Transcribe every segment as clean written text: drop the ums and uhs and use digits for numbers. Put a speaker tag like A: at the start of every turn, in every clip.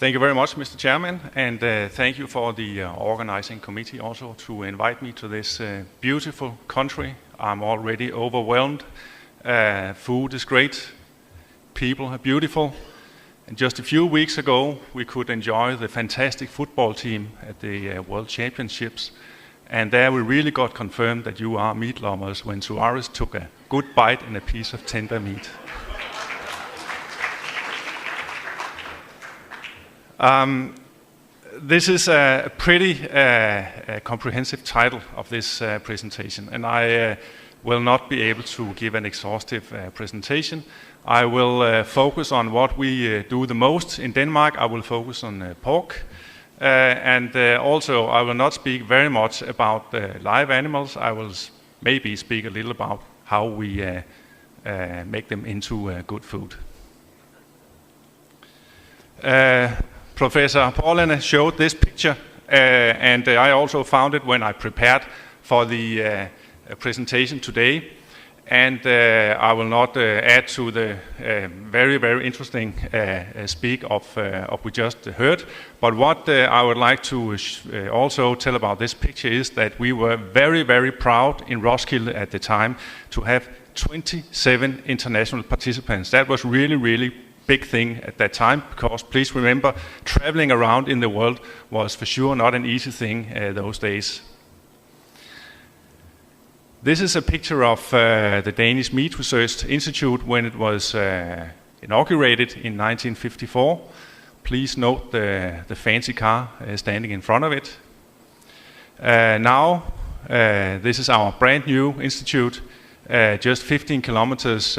A: Thank you very much, Mr. Chairman, and thank you for the organizing committee also to invite me to this beautiful country. I'm already overwhelmed. Food is great, people are beautiful, and just a few weeks ago we could enjoy the fantastic football team at the World Championships, and there we really got confirmed that you are meat lovers when Suarez took a good bite in a piece of tender meat. This is a pretty comprehensive title of this presentation, and I will not be able to give an exhaustive presentation. I will focus on what we do the most in Denmark. I will focus on pork, and also I will not speak very much about live animals. I will maybe speak a little about how we make them into good food. Professor Paulane showed this picture, and I also found it when I prepared for the presentation today. And I will not add to the very, very interesting speak of we just heard. But what I would like to also tell about this picture is that we were very, very proud in Roskilde at the time to have 27 international participants. That was really, really big thing at that time, because please remember, traveling around in the world was for sure not an easy thing those days. This is a picture of the Danish Meat Research Institute when it was inaugurated in 1954. Please note the fancy car standing in front of it. Now, this is our brand new institute, just 15 kilometers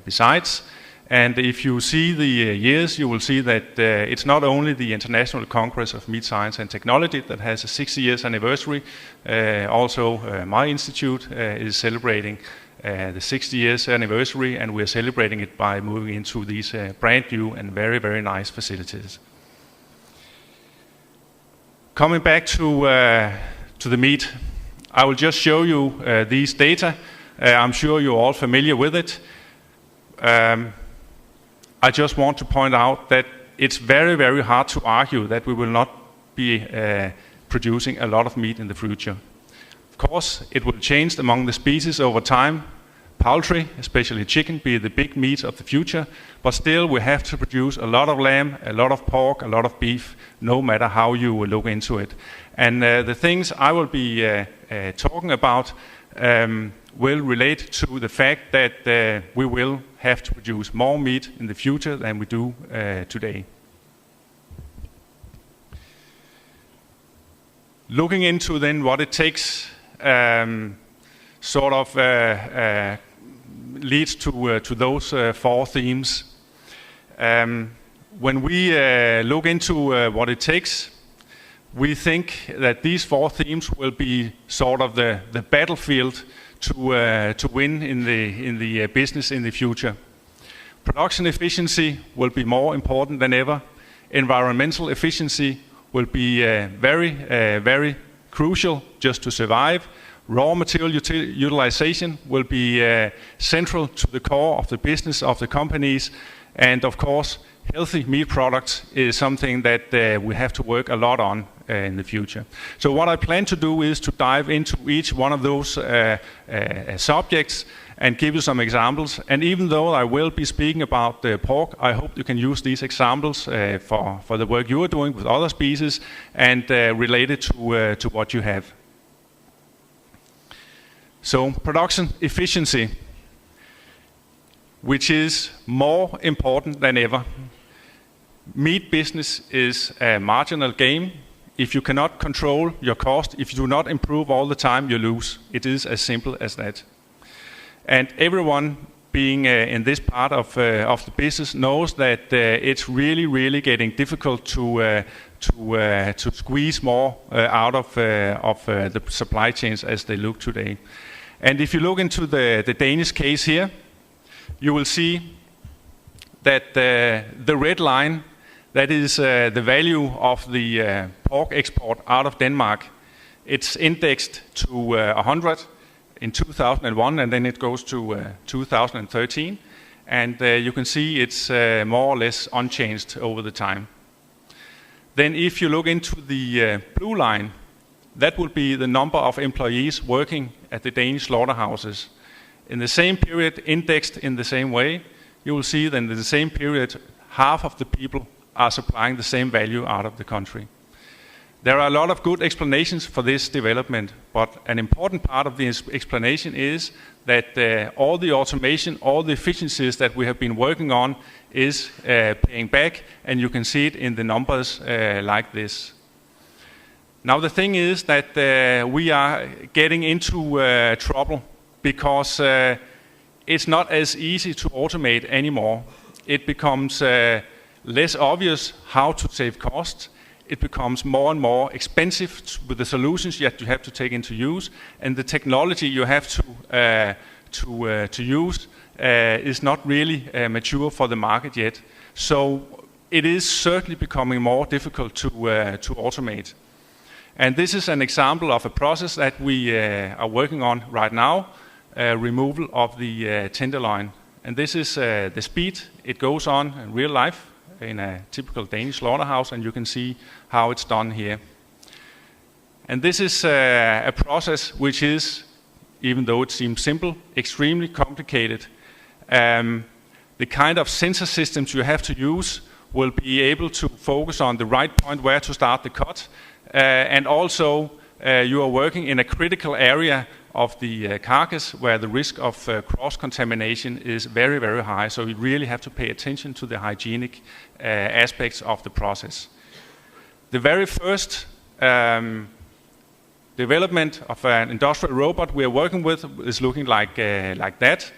A: besides. And if you see the years, you will see that it's not only the International Congress of Meat Science and Technology that has a 60 years anniversary. Also, my institute is celebrating the 60 years anniversary, and we're celebrating it by moving into these brand new and very, very nice facilities. Coming back to the meat, I will just show you these data. I'm sure you're all familiar with it. I just want to point out that it's very, very hard to argue that we will not be producing a lot of meat in the future. Of course, it will change among the species over time. Poultry, especially chicken, be the big meat of the future, but still we have to produce a lot of lamb, a lot of pork, a lot of beef, no matter how you look into it. And the things I will be talking about will relate to the fact that we will have to produce more meat in the future than we do today. Looking into then what it takes leads to those four themes. When we look into what it takes, we think that these four themes will be sort of the battlefield to win in the business in the future. Production efficiency will be more important than ever. Environmental efficiency will be very crucial just to survive. Raw material utilization will be central to the core of the business of the companies, and of course, healthy meat products is something that we have to work a lot on in the future. So what I plan to do is to dive into each one of those subjects and give you some examples. And even though I will be speaking about pork, I hope you can use these examples for the work you are doing with other species and relate it to what you have. So production efficiency, which is more important than ever. Meat business is a marginal game. If you cannot control your cost, if you do not improve all the time, you lose. It is as simple as that. And everyone being in this part of the business knows that it's really getting difficult to squeeze more out of the supply chains as they look today. And if you look into the Danish case here, you will see that the red line, that is the value of the pork export out of Denmark. It's indexed to 100 in 2001, and then it goes to 2013. And you can see it's more or less unchanged over the time. Then if you look into the blue line, that will be the number of employees working at the Danish slaughterhouses. In the same period, indexed in the same way, you will see that in the same period, half of the people are supplying the same value out of the country. There are a lot of good explanations for this development, but an important part of the explanation is that all the automation, all the efficiencies that we have been working on is paying back, and you can see it in the numbers like this. Now the thing is that we are getting into trouble because it's not as easy to automate anymore. It becomes less obvious how to save costs. It becomes more and more expensive with the solutions that you have to take into use, and the technology you have to use is not really mature for the market yet. So it is certainly becoming more difficult to automate. And this is an example of a process that we are working on right now, removal of the tenderloin. And this is the speed it goes on in real life in a typical Danish slaughterhouse, and you can see how it's done here. And this is a process which is, even though it seems simple, extremely complicated. The kind of sensor systems you have to use will be able to focus on the right point where to start the cut, and also you are working in a critical area of the carcass where the risk of cross-contamination is very, very high. So you really have to pay attention to the hygienic aspects of the process. The very first development of an industrial robot we are working with is looking like that.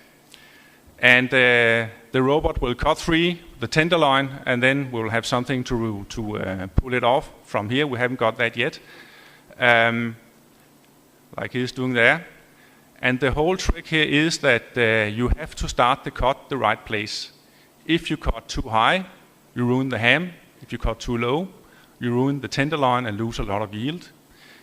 A: And the robot will cut free the tenderloin, and then we'll have something to pull it off from here. We haven't got that yet. Like he's doing there. And the whole trick here is that you have to start the cut the right place. If you cut too high, you ruin the ham. If you cut too low, you ruin the tenderloin and lose a lot of yield.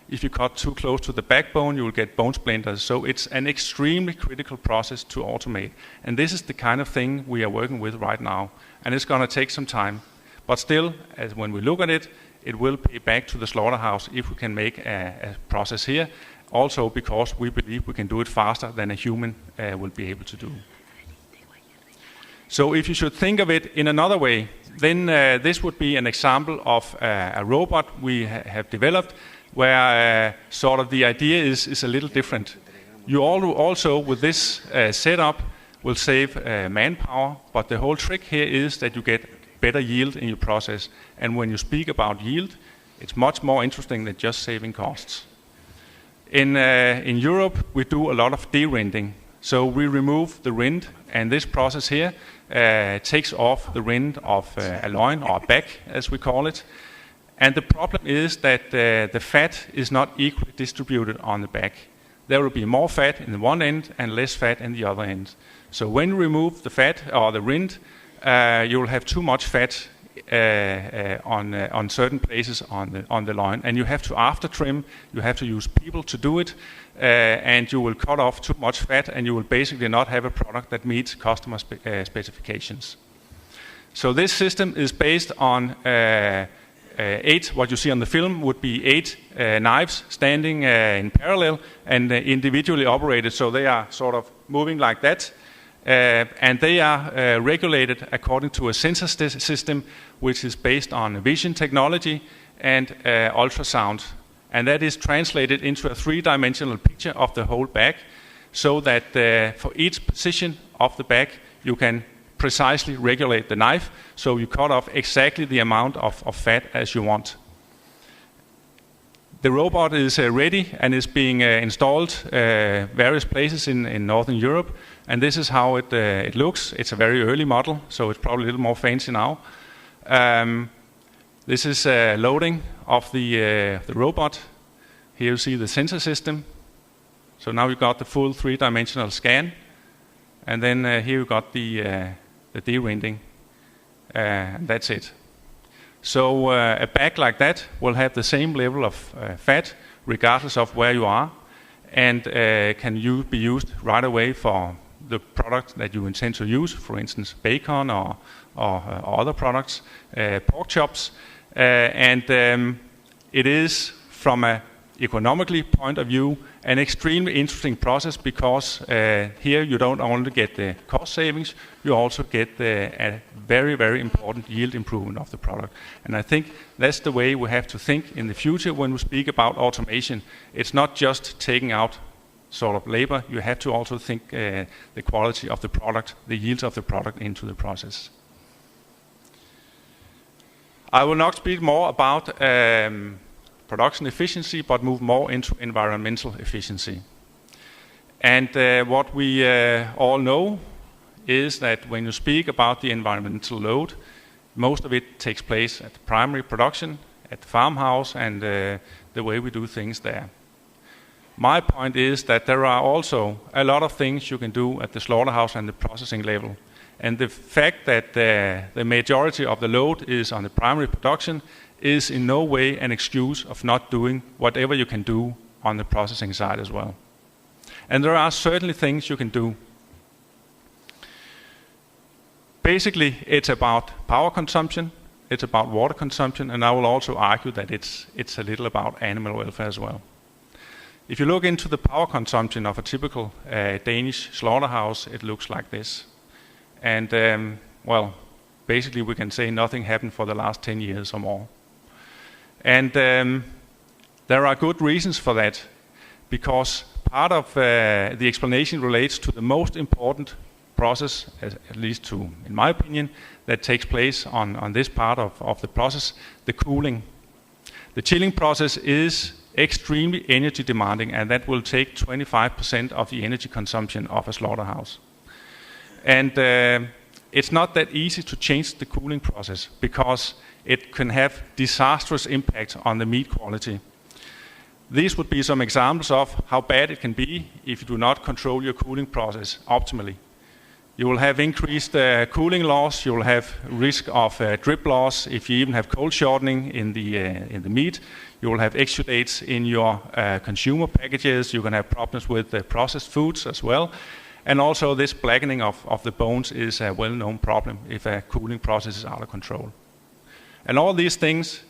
A: If you cut too close to the backbone, you will get bone splinters. So it's an extremely critical process to automate. And this is the kind of thing we are working with right now. And it's going to take some time. But still, as when we look at it, it will pay back to the slaughterhouse if we can make a process here. Also because we believe we can do it faster than a human will be able to do. So if you should think of it in another way, then this would be an example of a robot we have developed where sort of the idea is a little different. You also with this setup will save manpower, but the whole trick here is that you get better yield in your process. And when you speak about yield, it's much more interesting than just saving costs. In Europe, we do a lot of de-rinding. So we remove the rind, and this process here takes off the rind of a loin, or a back, as we call it. And the problem is that the fat is not equally distributed on the back. There will be more fat in the one end and less fat in the other end. So when you remove the fat or the rind, you will have too much fat on certain places on the loin, and you have to after trim. You have to use people to do it, and you will cut off too much fat, and you will basically not have a product that meets customer specifications. So this system is based on 8. What you see on the film would be 8 knives standing in parallel and individually operated. So they are sort of moving like that. And they are regulated according to a sensor system which is based on vision technology and ultrasound. And that is translated into a 3-dimensional picture of the whole back, so that for each position of the back you can precisely regulate the knife, so you cut off exactly the amount of fat as you want. The robot is ready and is being installed various places in Northern Europe, and this is how it looks. It's a very early model, so it's probably a little more fancy now. This is loading of the robot. Here you see the sensor system. So now you've got the full 3-dimensional scan, and then here you got the de-rinding. That's it. So a bag like that will have the same level of fat regardless of where you are, and can be used right away for the product that you intend to use, for instance bacon or other products, pork chops. It is, from a economically point of view, an extremely interesting process because here you don't only get the cost savings, you also get a very, very important yield improvement of the product. And I think that's the way we have to think in the future when we speak about automation. It's not just taking out sort of labor, you have to also think the quality of the product, the yields of the product into the process. I will not speak more about production efficiency, but move more into environmental efficiency. And what we all know is that when you speak about the environmental load, most of it takes place at the primary production, at the farmhouse, and the way we do things there. My point is that there are also a lot of things you can do at the slaughterhouse and the processing level. And the fact that the majority of the load is on the primary production is in no way an excuse of not doing whatever you can do on the processing side as well. And there are certainly things you can do. Basically, it's about power consumption, it's about water consumption, and I will also argue that it's a little about animal welfare as well. If you look into the power consumption of a typical Danish slaughterhouse, it looks like this. And, well, basically we can say nothing happened for the last 10 years or more. And there are good reasons for that, because part of the explanation relates to the most important process, at least in my opinion, that takes place on this part of the process, the cooling. The chilling process is extremely energy demanding, and that will take 25% of the energy consumption of a slaughterhouse. And it's not that easy to change the cooling process because it can have disastrous impact on the meat quality. These would be some examples of how bad it can be if you do not control your cooling process optimally. You will have increased cooling loss, you will have risk of drip loss if you even have cold shortening in the meat. You will have exudates in your consumer packages, you can have problems with processed foods as well. And also this blackening of the bones is a well-known problem if a cooling process is out of control. And all these things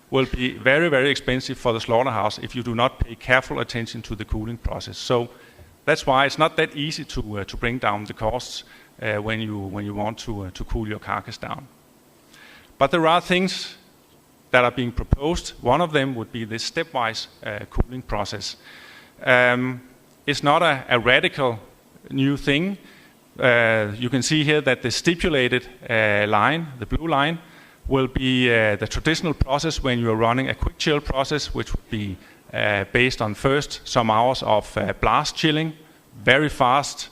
A: will be very, very expensive for the slaughterhouse if you do not pay careful attention to the cooling process. So that's why it's not that easy to bring down the costs when you want to cool your carcass down. But there are things that are being proposed. One of them would be this stepwise cooling process. It's not a radical new thing. You can see here that the stipulated line, the blue line, will be the traditional process when you're running a quick chill process, which would be based on first some hours of blast chilling, very fast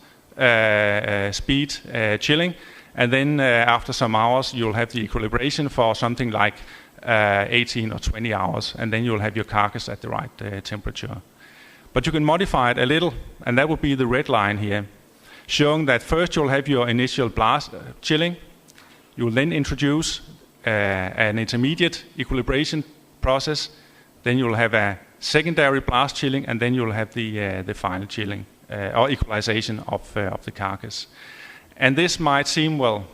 A: speed chilling, and then after some hours you'll have the equilibration for something like 18 or 20 hours, and then you'll have your carcass at the right temperature. But you can modify it a little, and that would be the red line here, showing that first you'll have your initial blast chilling, you will then introduce an intermediate equilibration process, then you'll have a secondary blast chilling, and then you'll have the final chilling or equalization of the carcass. And this might seem, well,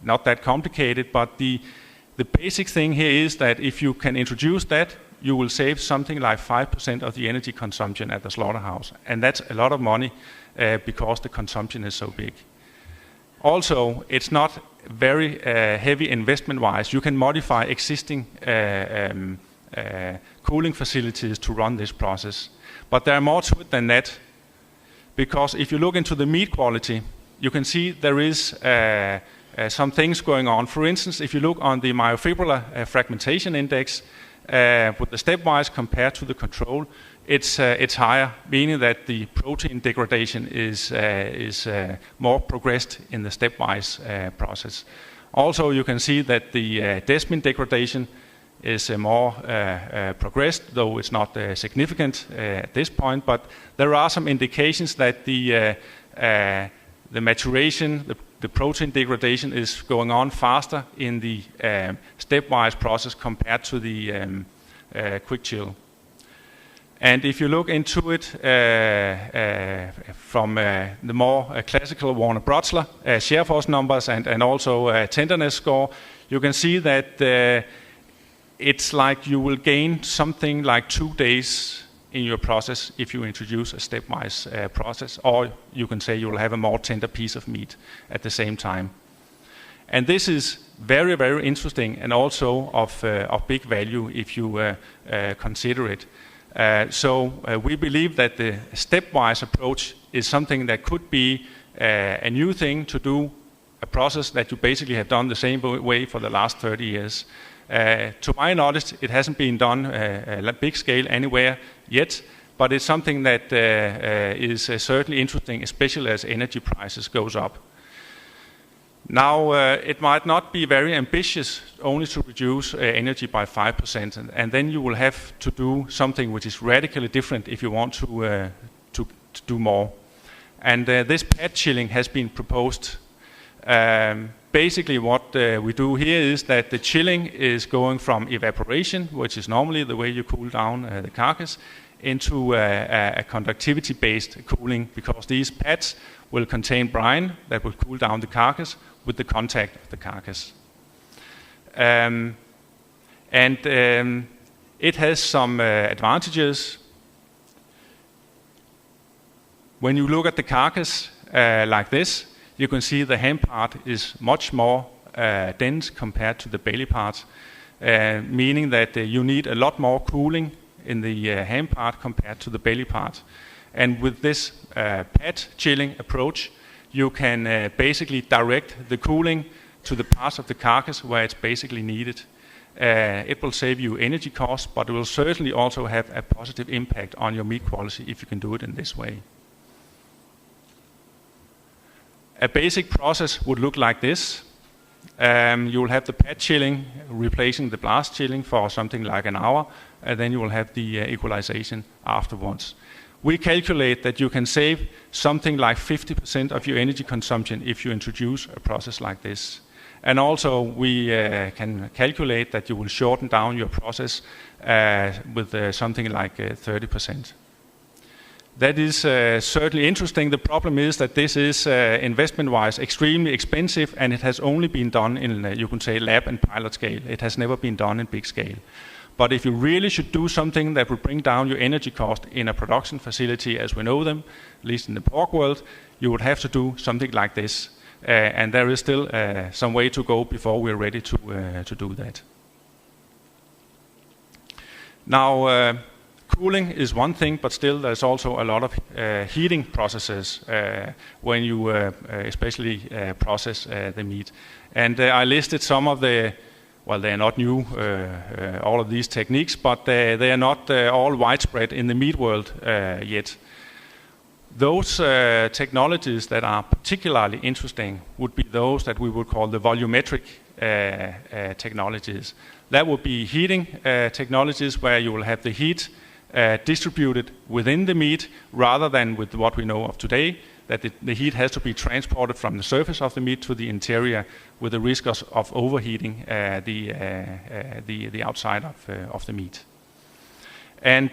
A: not that complicated, but the basic thing here is that if you can introduce that, you will save something like 5% of the energy consumption at the slaughterhouse. And that's a lot of money because the consumption is so big. Also, it's not very heavy investment-wise. You can modify existing cooling facilities to run this process. But there are more to it than that, because if you look into the meat quality, you can see there is some things going on. For instance, if you look on the myofibrillar fragmentation index, with the stepwise compared to the control, it's higher, meaning that the protein degradation is more progressed in the stepwise process. Also, you can see that the desmin degradation is more progressed, though it's not significant at this point. But there are some indications that the maturation, the protein degradation is going on faster in the stepwise process compared to the quick chill. And if you look into it from the more classical Warner-Brotzler share force numbers and also tenderness score, you can see that it's like you will gain something like 2 days in your process if you introduce a stepwise process, or you can say you will have a more tender piece of meat at the same time. And this is very, very interesting and also of big value if you consider it. So we believe that the stepwise approach is something that could be a new thing to do, a process that you basically have done the same way for the last 30 years. To my knowledge, it hasn't been done at big scale anywhere yet, but it's something that is certainly interesting, especially as energy prices goes up. Now, it might not be very ambitious only to reduce energy by 5%, and then you will have to do something which is radically different if you want to do more. And this pad chilling has been proposed. Basically what we do here is that the chilling is going from evaporation, which is normally the way you cool down the carcass, into a conductivity-based cooling, because these pads will contain brine that will cool down the carcass with the contact of the carcass. It has some advantages. When you look at the carcass like this, you can see the ham part is much more dense compared to the belly part, meaning that you need a lot more cooling in the ham part compared to the belly part. And with this pad chilling approach, you can basically direct the cooling to the parts of the carcass where it's basically needed. It will save you energy costs, but it will certainly also have a positive impact on your meat quality if you can do it in this way. A basic process would look like this. You will have the pad chilling replacing the blast chilling for something like an hour, and then you will have the equalization afterwards. We calculate that you can save something like 50% of your energy consumption if you introduce a process like this. And also we can calculate that you will shorten down your process with something like 30%. That is certainly interesting. The problem is that this is investment-wise extremely expensive, and it has only been done in, you can say, lab and pilot scale. It has never been done in big scale. But if you really should do something that will bring down your energy cost in a production facility as we know them, at least in the pork world, you would have to do something like this. And there is still some way to go before we're ready to do that. Now, cooling is one thing, but still there's also a lot of heating processes when you especially process the meat. And I listed some of the, well, they are not new, all of these techniques, but they are not all widespread in the meat world yet. Those technologies that are particularly interesting would be those that we would call the volumetric technologies. That would be heating technologies where you will have the heat distributed within the meat rather than with what we know of today, that the heat has to be transported from the surface of the meat to the interior with the risk of overheating the outside of the meat. And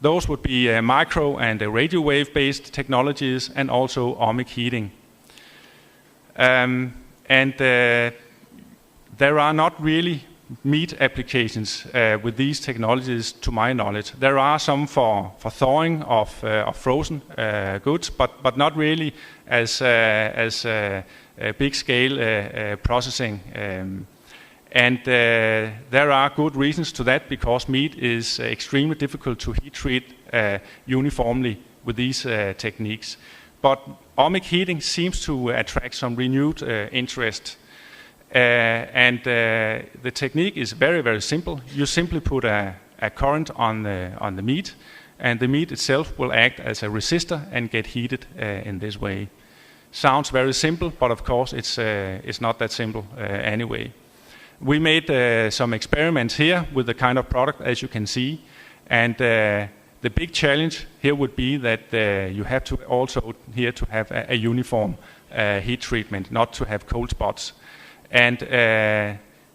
A: those would be micro and radio wave based technologies, and also ohmic heating. There are not really meat applications with these technologies, to my knowledge. There are some for thawing of frozen goods, but not really as big scale processing. There are good reasons to that, because meat is extremely difficult to heat treat uniformly with these techniques. But ohmic heating seems to attract some renewed interest. The technique is very, very simple. You simply put a current on the meat, and the meat itself will act as a resistor and get heated in this way. Sounds very simple, but of course it's not that simple anyway. We made some experiments here with the kind of product as you can see, and the big challenge here would be that you have to also here to have a uniform heat treatment, not to have cold spots. And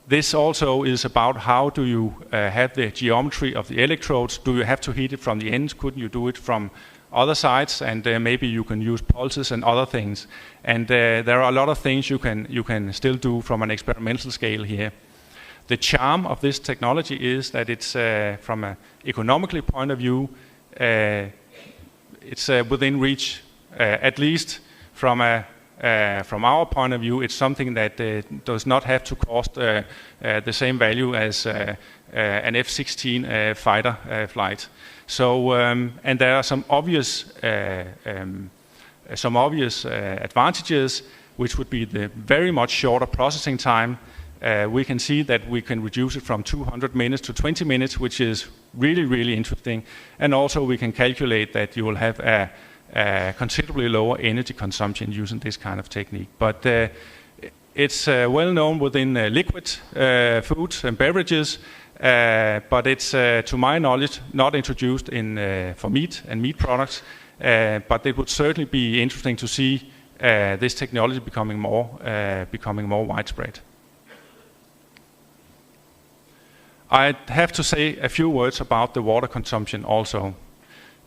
A: this also is about how do you have the geometry of the electrodes. Do you have to heat it from the ends? Couldn't you do it from other sides? And maybe you can use pulses and other things. And there are a lot of things you can still do from an experimental scale here. The charm of this technology is that it's from an economically point of view, it's within reach. At least from our point of view, it's something that does not have to cost the same value as an F-16 fighter flight. So, and there are some obvious advantages, which would be the very much shorter processing time. We can see that we can reduce it from 200 minutes to 20 minutes, which is really, really interesting. And also we can calculate that you will have a considerably lower energy consumption using this kind of technique. But it's well known within liquid foods and beverages, but it's, to my knowledge, not introduced for meat and meat products. But it would certainly be interesting to see this technology becoming more widespread. I have to say a few words about the water consumption also,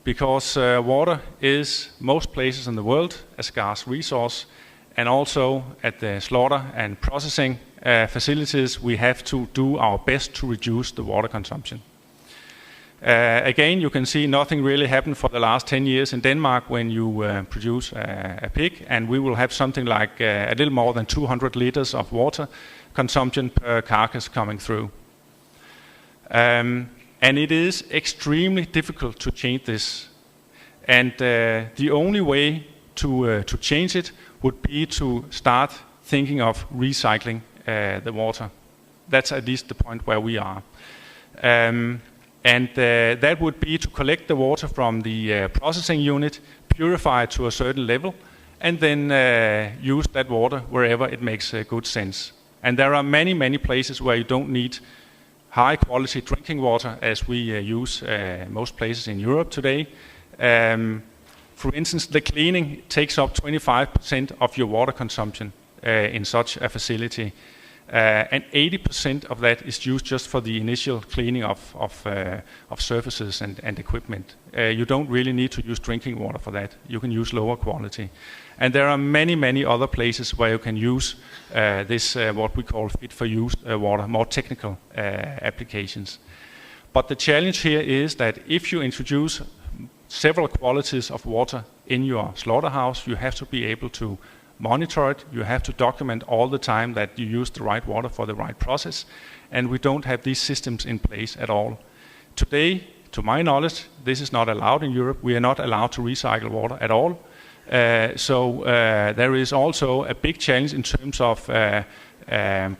A: because water is most places in the world a scarce resource, and also at the slaughter and processing facilities we have to do our best to reduce the water consumption. Again, you can see nothing really happened for the last 10 years in Denmark when you produce a pig, and we will have something like a little more than 200 liters of water consumption per carcass coming through. And it is extremely difficult to change this. And the only way to change it would be to start thinking of recycling the water. That's at least the point where we are. And that would be to collect the water from the processing unit, purify it to a certain level, and then use that water wherever it makes good sense. And there are many, many places where you don't need high quality drinking water as we use most places in Europe today. For instance, the cleaning takes up 25% of your water consumption in such a facility. And 80% of that is used just for the initial cleaning of surfaces and equipment. You don't really need to use drinking water for that. You can use lower quality. And there are many, many other places where you can use this, what we call fit-for-use water, more technical applications. But the challenge here is that if you introduce several qualities of water in your slaughterhouse, you have to be able to monitor it. You have to document all the time that you use the right water for the right process. And we don't have these systems in place at all. Today, to my knowledge, this is not allowed in Europe. We are not allowed to recycle water at all. So there is also a big challenge in terms of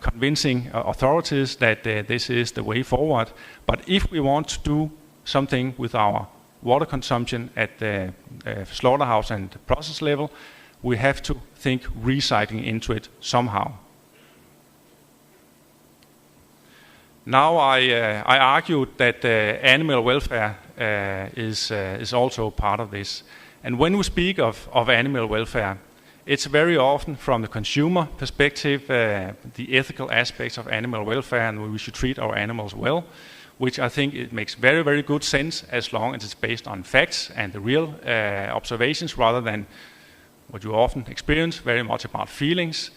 A: convincing authorities that this is the way forward. But if we want to do something with our water consumption at the slaughterhouse and process level, we have to think recycling into it somehow. Now I argued that animal welfare is also part of this. And when we speak of animal welfare, it's very often from the consumer perspective, the ethical aspects of animal welfare, and we should treat our animals well, which I think it makes very, very good sense as long as it's based on facts and the real observations rather than what you often experience, very much about feelings.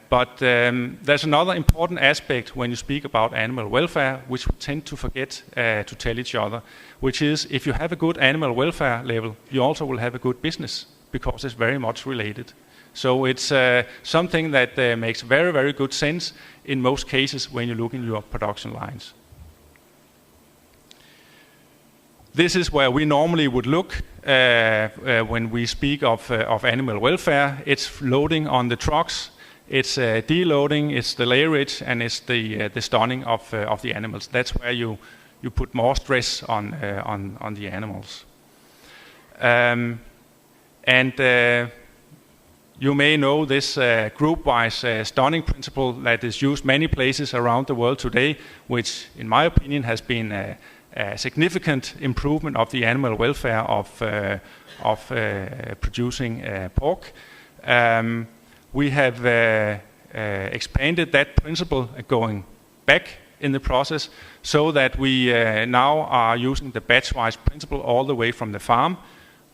A: But there's another important aspect when you speak about animal welfare, which we tend to forget to tell each other, which is if you have a good animal welfare level, you also will have a good business, because it's very much related. So it's something that makes very, very good sense in most cases when you look in your production lines. This is where we normally would look when we speak of animal welfare. It's loading on the trucks, it's deloading, it's the layerage, and it's the stunning of the animals. That's where you put more stress on the animals. You may know this group-wise stunning principle that is used many places around the world today, which in my opinion has been a significant improvement of the animal welfare of producing pork. We have expanded that principle going back in the process so that we now are using the batch-wise principle all the way from the farm.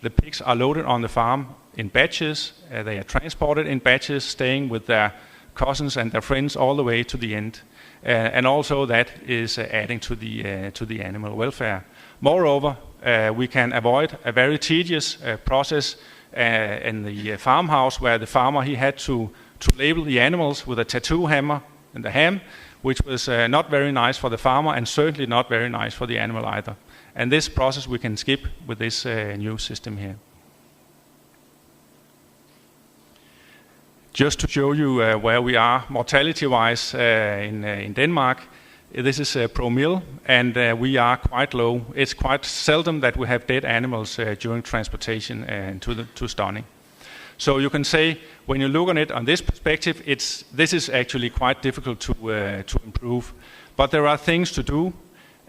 A: The pigs are loaded on the farm in batches. They are transported in batches, staying with their cousins and their friends all the way to the end. and also that is adding to the animal welfare. Moreover, we can avoid a very tedious process in the farmhouse where the farmer he had to label the animals with a tattoo hammer and the ham, which was not very nice for the farmer and certainly not very nice for the animal either. And this process we can skip with this new system here. Just to show you where we are mortality-wise in Denmark, this is ProMil, and we are quite low. It's quite seldom that we have dead animals during transportation to stunning. So you can say, when you look on it on this perspective, this is actually quite difficult to improve. But there are things to do,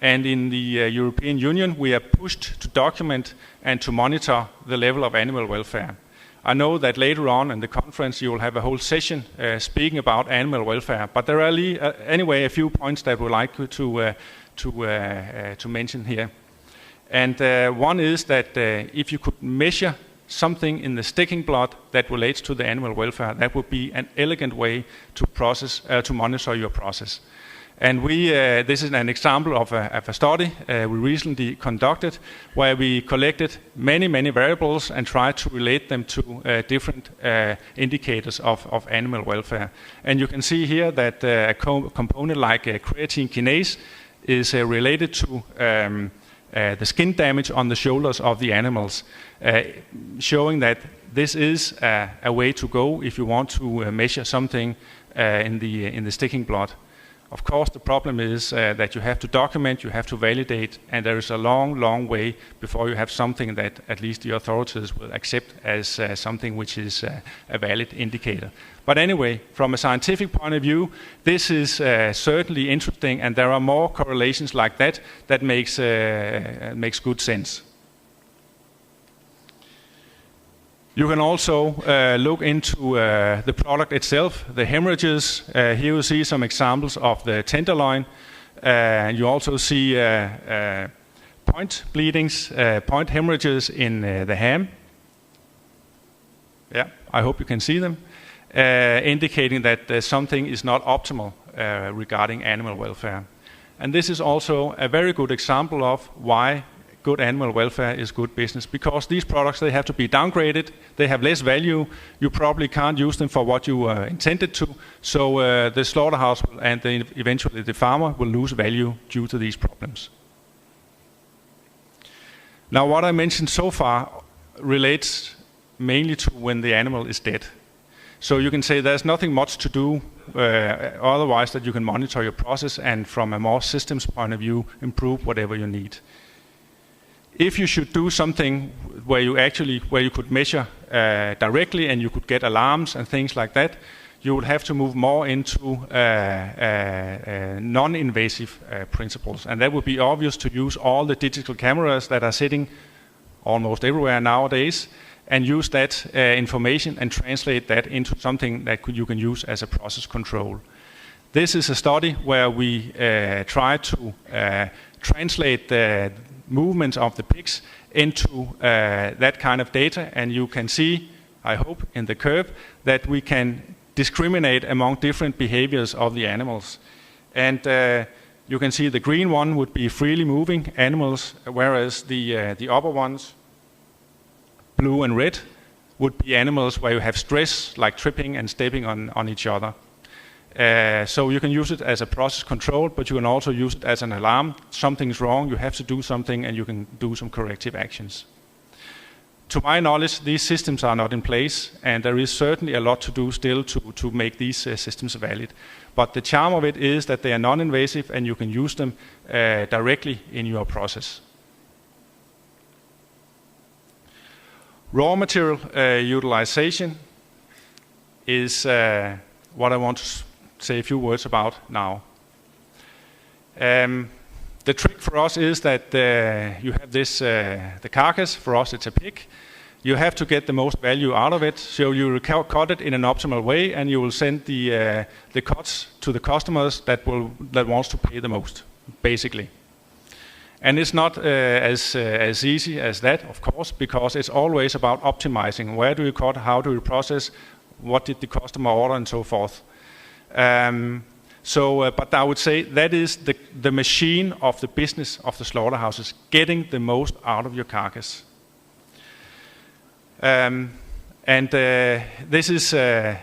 A: and in the European Union we are pushed to document and to monitor the level of animal welfare. I know that later on in the conference you will have a whole session speaking about animal welfare, but there are anyway a few points that I would like to mention here. And one is that if you could measure something in the sticking blood that relates to the animal welfare, that would be an elegant way to monitor your process. And this is an example of a study we recently conducted, where we collected many variables and tried to relate them to different indicators of animal welfare. And you can see here that a component like creatine kinase is related to the skin damage on the shoulders of the animals, showing that this is a way to go if you want to measure something in the sticking blood. Of course, the problem is that you have to document, you have to validate, and there is a long way before you have something that at least the authorities will accept as something which is a valid indicator. But anyway, from a scientific point of view, this is certainly interesting, and there are more correlations like that makes good sense. You can also look into the product itself, the hemorrhages. Here you see some examples of the tenderloin. You also see point bleedings, point hemorrhages in the ham. Yeah, I hope you can see them, indicating that something is not optimal regarding animal welfare. And this is also a very good example of why good animal welfare is good business, because these products, they have to be downgraded, they have less value, you probably can't use them for what you intended to, so the slaughterhouse and eventually the farmer will lose value due to these problems. Now, what I mentioned so far relates mainly to when the animal is dead. So you can say there's nothing much to do otherwise that you can monitor your process and from a more systems point of view improve whatever you need. If you should do something where you could measure directly and you could get alarms and things like that, you would have to move more into non-invasive principles. And that would be obvious to use all the digital cameras that are sitting almost everywhere nowadays and use that information and translate that into something that you can use as a process control. This is a study where we try to translate the movements of the pigs into that kind of data, and you can see, I hope, in the curve that we can discriminate among different behaviors of the animals. And you can see the green one would be freely moving animals, whereas the upper ones, blue and red, would be animals where you have stress, like tripping and stepping on each other. So you can use it as a process control, but you can also use it as an alarm. Something's wrong, you have to do something, and you can do some corrective actions. To my knowledge, these systems are not in place, and there is certainly a lot to do still to make these systems valid. But the charm of it is that they are non-invasive, and you can use them directly in your process. Raw material utilization is what I want to say a few words about now. The trick for us is that you have this, the carcass, for us it's a pig. You have to get the most value out of it, so you will cut it in an optimal way, and you will send the cuts to the customers that wants to pay the most, basically. And it's not as easy as that, of course, because it's always about optimizing. Where do you cut? How do you process? What did the customer order, and so forth. So, but I would say that is the machine of the business of the slaughterhouses, getting the most out of your carcass. This is an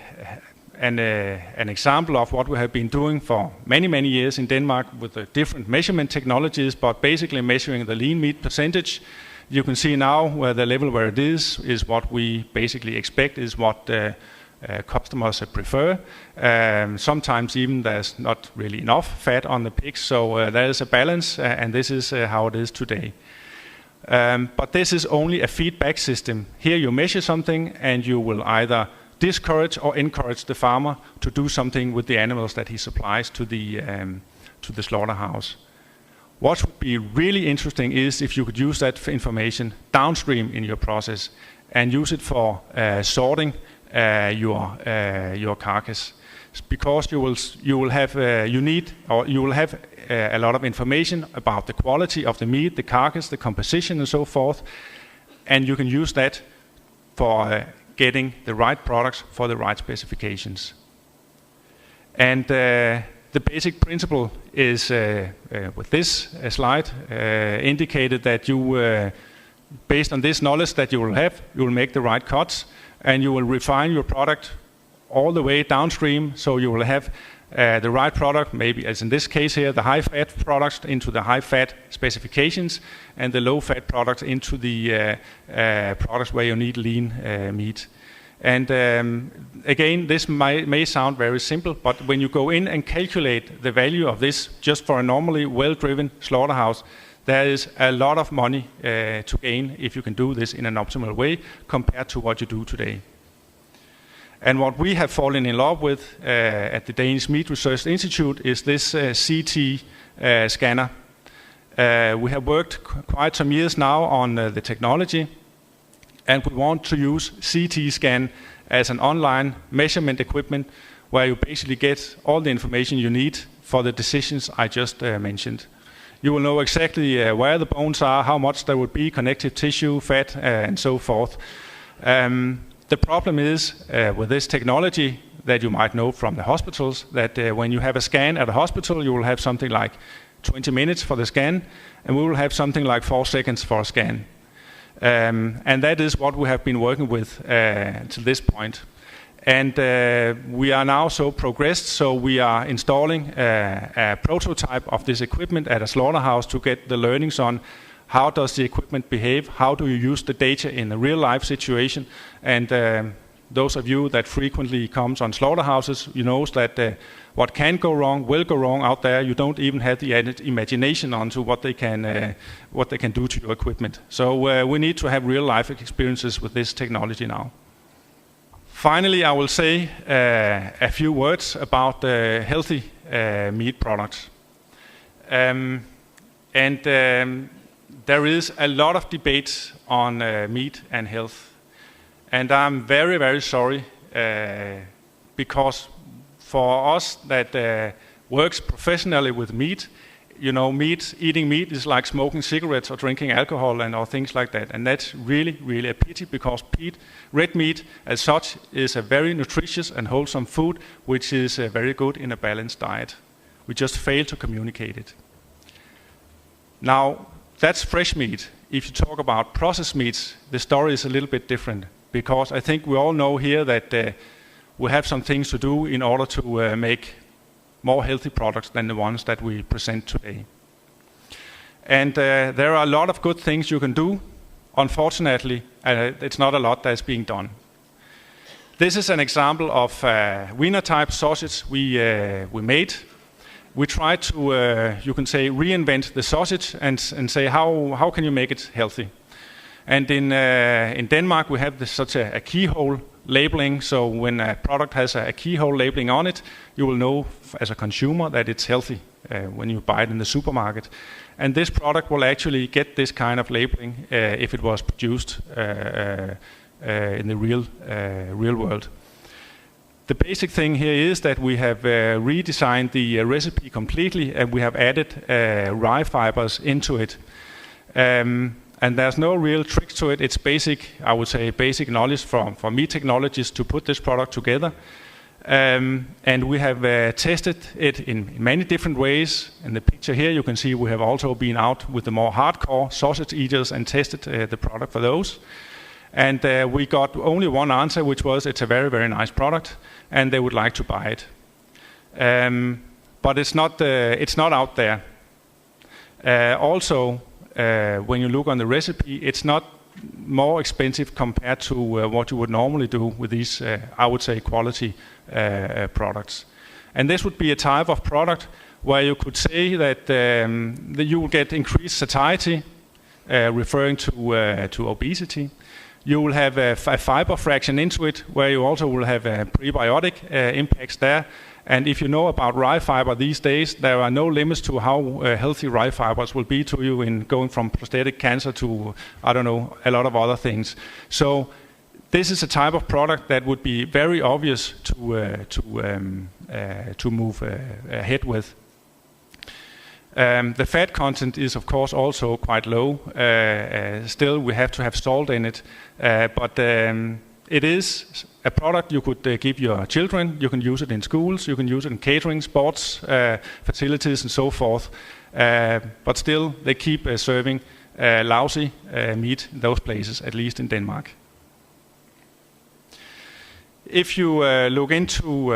A: example of what we have been doing for many, many years in Denmark with the different measurement technologies, but basically measuring the lean meat percentage. You can see now where the level where it is what we basically expect, is what customers prefer. Sometimes even there's not really enough fat on the pigs, so there is a balance, and this is how it is today. But this is only a feedback system. Here you measure something and you will either discourage or encourage the farmer to do something with the animals that he supplies to the slaughterhouse. What would be really interesting is if you could use that information downstream in your process and use it for sorting your carcass, because you will have a lot of information about the quality of the meat, the carcass, the composition, and so forth, and you can use that for getting the right products for the right specifications. And the basic principle is with this slide indicated that you, based on this knowledge that you will have, you will make the right cuts, and you will refine your product all the way downstream, so you will have the right product, maybe as in this case here, the high-fat products into the high-fat specifications, and the low-fat products into the products where you need lean meat. And again, this may sound very simple, but when you go in and calculate the value of this just for a normally well-driven slaughterhouse, there is a lot of money to gain if you can do this in an optimal way compared to what you do today. And what we have fallen in love with at the Danish Meat Research Institute is this CT scanner. We have worked quite some years now on the technology, and we want to use CT scan as an online measurement equipment where you basically get all the information you need for the decisions I just mentioned. You will know exactly where the bones are, how much there would be, connective tissue, fat, and so forth. The problem is with this technology that you might know from the hospitals, that when you have a scan at a hospital, you will have something like 20 minutes for the scan, and we will have something like 4 seconds for a scan. And that is what we have been working with to this point. And we are now so progressed, so we are installing a prototype of this equipment at a slaughterhouse to get the learnings on how does the equipment behave, how do you use the data in a real life situation. And those of you that frequently comes on slaughterhouses, you know that what can go wrong will go wrong out there. You don't even have the imagination onto what they can do to your equipment. So we need to have real life experiences with this technology now. Finally, I will say a few words about healthy meat products. There is a lot of debate on meat and health. And I'm very, very sorry because for us that works professionally with meat, you know, eating meat is like smoking cigarettes or drinking alcohol or things like that. And that's really, really a pity because red meat as such is a very nutritious and wholesome food, which is very good in a balanced diet. We just fail to communicate it. Now, that's fresh meat. If you talk about processed meats, the story is a little bit different because I think we all know here that we have some things to do in order to make more healthy products than the ones that we present today. And there are a lot of good things you can do. Unfortunately, it's not a lot that's being done. This is an example of wiener type sausage we made. We tried to, you can say, reinvent the sausage and say how can you make it healthy. And in Denmark we have such a keyhole labeling, so when a product has a keyhole labeling on it, you will know as a consumer that it's healthy when you buy it in the supermarket. And this product will actually get this kind of labeling if it was produced in the real world. The basic thing here is that we have redesigned the recipe completely, and we have added rye fibers into it. And there's no real trick to it. It's basic, I would say, basic knowledge from meat technologists to put this product together. And we have tested it in many different ways. In the picture here you can see we have also been out with the more hardcore sausage eaters and tested the product for those. And we got only one answer, which was it's a very, very nice product and they would like to buy it. But it's not out there. Also, when you look on the recipe, it's not more expensive compared to what you would normally do with these, I would say, quality products. And this would be a type of product where you could say that you will get increased satiety, referring to obesity. You will have a fiber fraction into it, where you also will have prebiotic impacts there. And if you know about rye fiber these days, there are no limits to how healthy rye fibers will be to you in going from prostate cancer to, I don't know, a lot of other things. So this is a type of product that would be very obvious to move ahead with. The fat content is of course also quite low. Still we have to have salt in it, but it is a product you could give your children. You can use it in schools, you can use it in catering, sports facilities and so forth. But still they keep serving lousy meat in those places, at least in Denmark. If you look into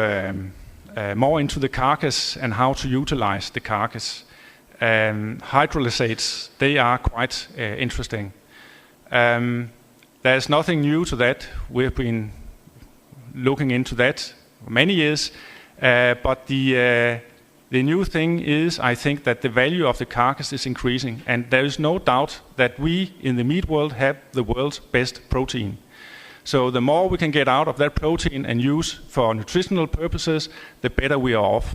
A: more into the carcass and how to utilize the carcass, hydrolysates, they are quite interesting. There's nothing new to that. We've been looking into that for many years, but the new thing is, I think, that the value of the carcass is increasing, and there is no doubt that we in the meat world have the world's best protein. So the more we can get out of that protein and use for nutritional purposes, the better we are off.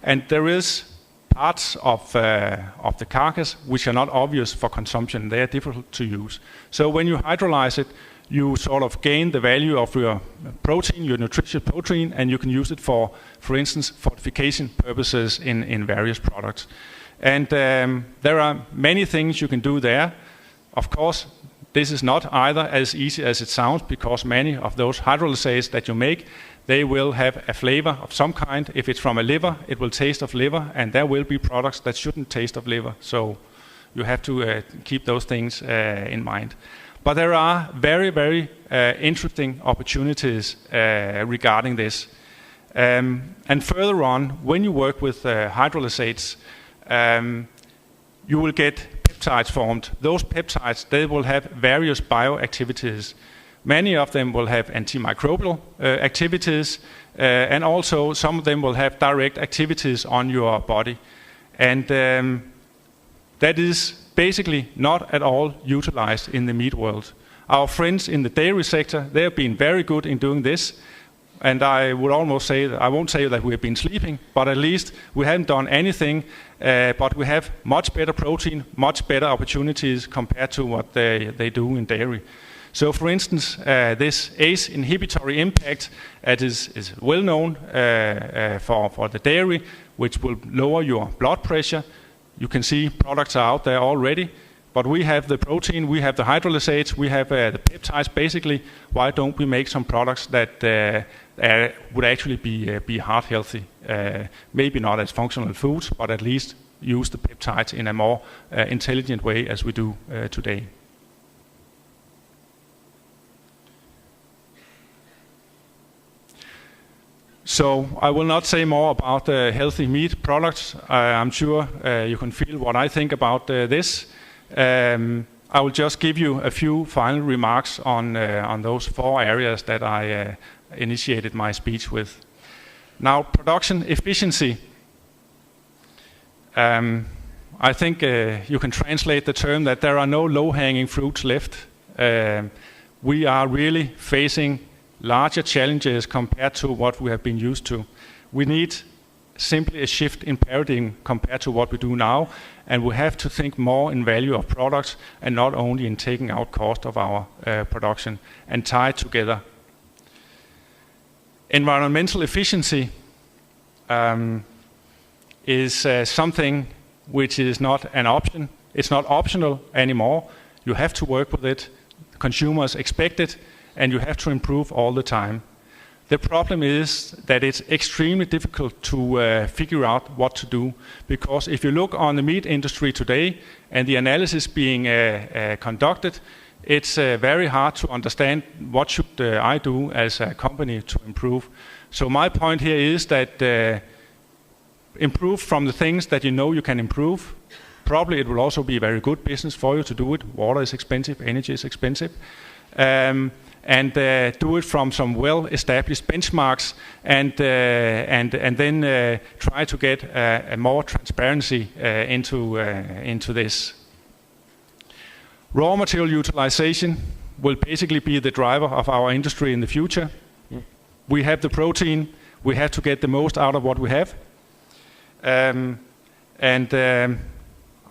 A: And there is parts of the carcass which are not obvious for consumption. They are difficult to use. So when you hydrolyze it, you sort of gain the value of your protein, your nutritious protein, and you can use it for instance, fortification purposes in various products. And there are many things you can do there. Of course, this is not either as easy as it sounds, because many of those hydrolysates that you make, they will have a flavor of some kind. If it's from a liver, it will taste of liver, and there will be products that shouldn't taste of liver. So you have to keep those things in mind. But there are very, very interesting opportunities regarding this. And further on, when you work with hydrolysates, you will get peptides formed. Those peptides, they will have various bioactivities. Many of them will have antimicrobial activities, and also some of them will have direct activities on your body. And that is basically not at all utilized in the meat world. Our friends in the dairy sector, they have been very good in doing this. And I would almost say, I won't say that we've been sleeping, but at least we haven't done anything, but we have much better protein, much better opportunities compared to what they do in dairy. So for instance, this ACE inhibitory impact is well known for the dairy, which will lower your blood pressure. You can see products are out there already, but we have the protein, we have the hydrolysates, we have the peptides basically. Why don't we make some products that would actually be heart healthy? Maybe not as functional foods, but at least use the peptides in a more intelligent way as we do today. So I will not say more about healthy meat products. I'm sure you can feel what I think about this. I will just give you a few final remarks on those 4 areas that I initiated my speech with. Now, production efficiency. I think you can translate the term that there are no low-hanging fruits left. We are really facing larger challenges compared to what we have been used to. We need simply a shift in paradigm compared to what we do now, and we have to think more in value of products and not only in taking out cost of our production, and tie it together. Environmental efficiency is something which is not an option. It's not optional anymore. You have to work with it. Consumers expect it, and you have to improve all the time. The problem is that it's extremely difficult to figure out what to do, because if you look on the meat industry today and the analysis being conducted, it's very hard to understand what should I do as a company to improve. So my point here is that improve from the things that you know you can improve. Probably it will also be a very good business for you to do it. Water is expensive, energy is expensive. And do it from some well-established benchmarks, and then try to get a more transparency into this. Raw material utilization will basically be the driver of our industry in the future. We have the protein, we have to get the most out of what we have.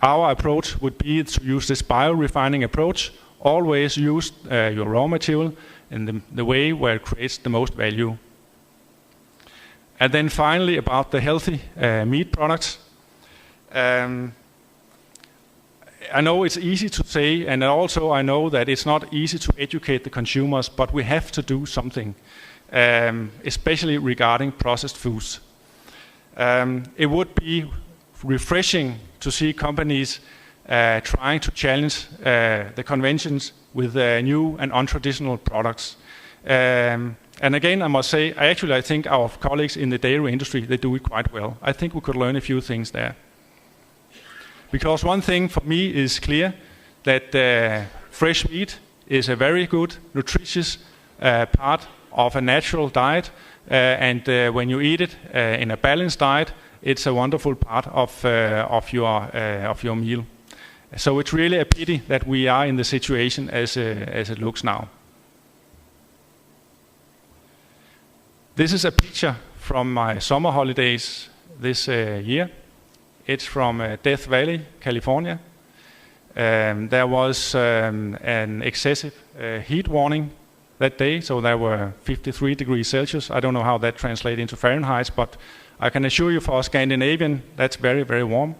A: Our approach would be to use this biorefining approach. Always use your raw material in the way where it creates the most value. And then finally, about the healthy meat products. I know it's easy to say, and also I know that it's not easy to educate the consumers, but we have to do something, especially regarding processed foods. It would be refreshing to see companies trying to challenge the conventions with new and untraditional products. And again, I must say, I think our colleagues in the dairy industry, they do it quite well. I think we could learn a few things there. Because one thing for me is clear, that fresh meat is a very good, nutritious part of a natural diet. And when you eat it in a balanced diet, it's a wonderful part of your meal. So it's really a pity that we are in the situation as it looks now. This is a picture from my summer holidays this year. It's from Death Valley, California. There was an excessive heat warning that day, so there were 53 degrees Celsius. I don't know how that translates into Fahrenheit, but I can assure you for a Scandinavian, that's very, very warm.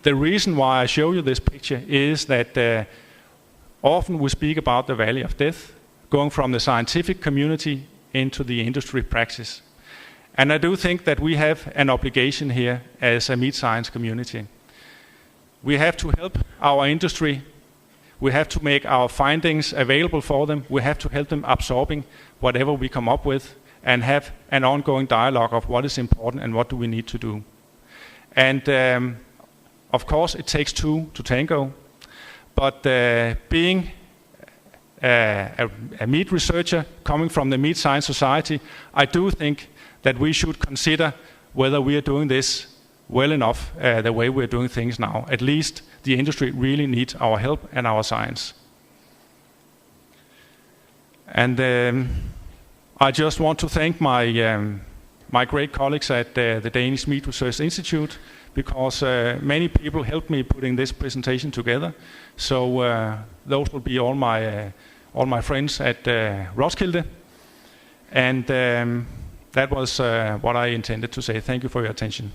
A: The reason why I show you this picture is that often we speak about the valley of death, going from the scientific community into the industry practice. And I do think that we have an obligation here as a meat science community. We have to help our industry. We have to make our findings available for them. We have to help them absorbing whatever we come up with, and have an ongoing dialogue of what is important and what do we need to do. And of course, it takes two to tango. But being a meat researcher coming from the Meat Science Society, I do think that we should consider whether we are doing this well enough the way we're doing things now. At least the industry really needs our help and our science. And I just want to thank my great colleagues at the Danish Meat Research Institute, because many people helped me putting this presentation together. So those will be all my friends at Roskilde. And that was what I intended to say. Thank you for your attention.